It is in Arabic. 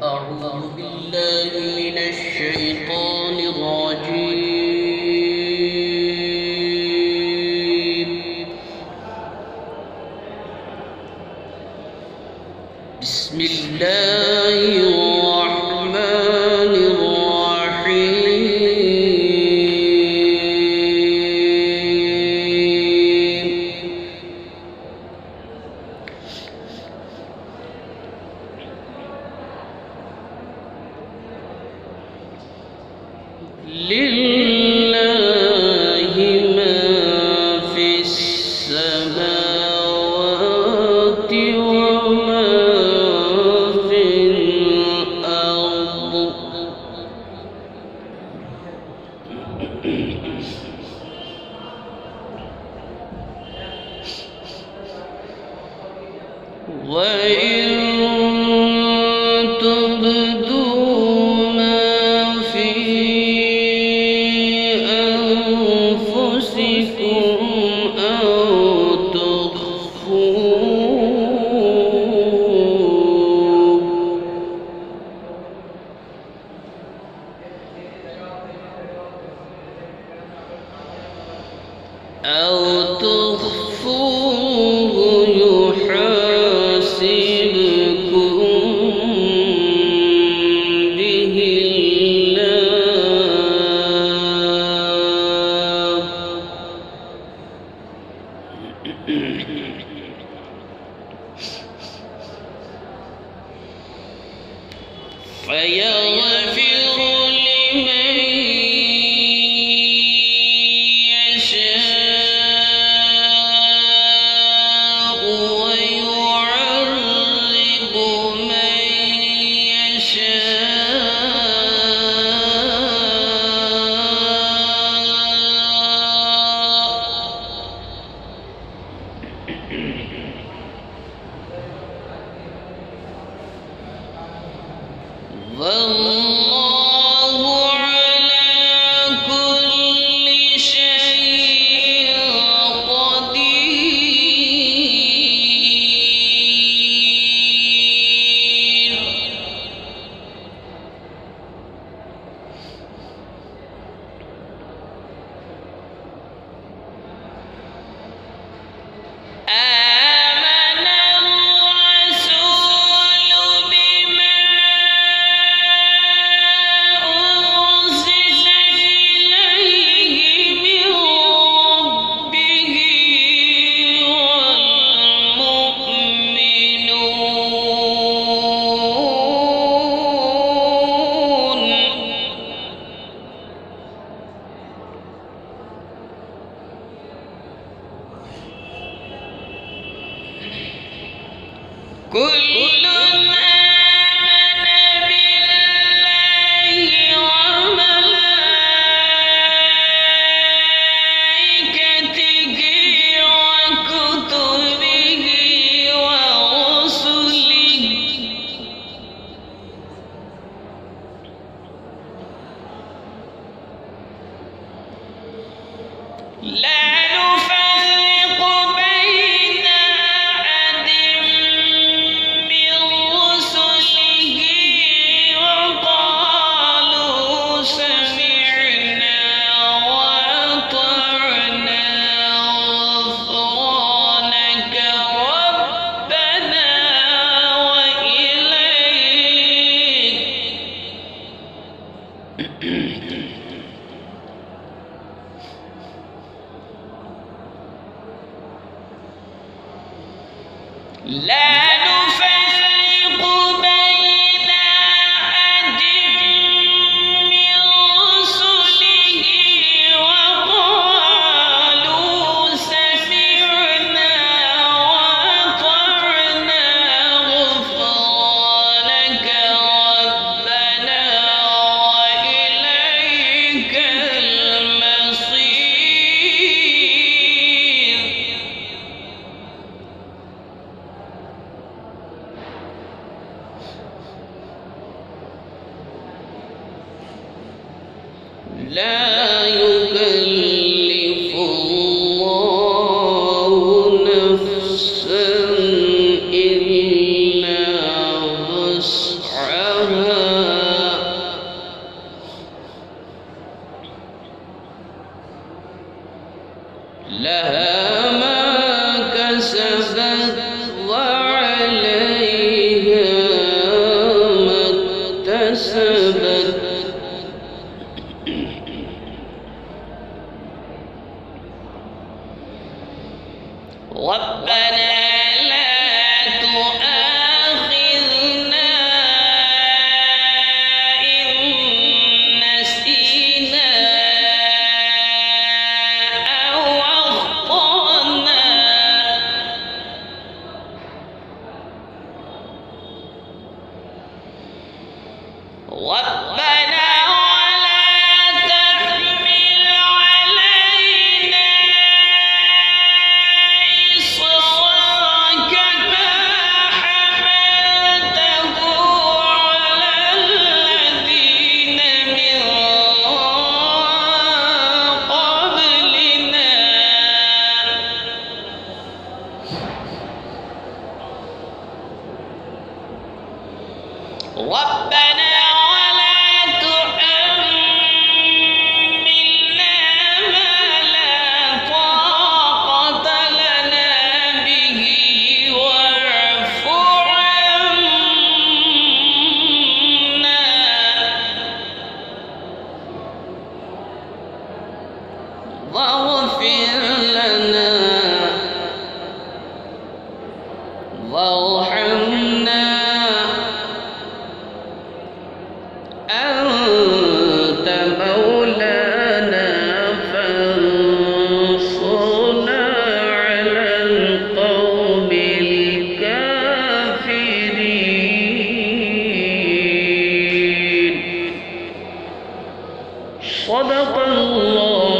أعوذ بالله من الشيطان الرجيم. بسم الله الرحمن الرحيم. لله ما في السماوات وما في الأرض. وإن تبدوا ما في أنفسكم أو تخفوه يحاسبكم به الله فيغفر لمن يشاء ويعذب من يشاء والله على كل شيء قدير. آمن الرسول بما أنزل إليه من ربه والمؤمنون كل آمن بالله وملائكته وكتبه ورسله لا نفرق بين أحد من رسله وقالوا سمعنا وأطعنا غفرانك ربنا وإليك. لا نفرق بين أحد من رسله وقالوا سمعنا وأطعنا غفرانك ربنا وإليك المصير. لا يكلف الله نفسا إلا وسعها كسبت ربنا ربنا ولا تحمل علينا إصرا كما حملته على الذين من قبلنا ربنا واغفر لنا وارحمنا أنت مولانا فانصرنا على القوم الكافرين. صدق الله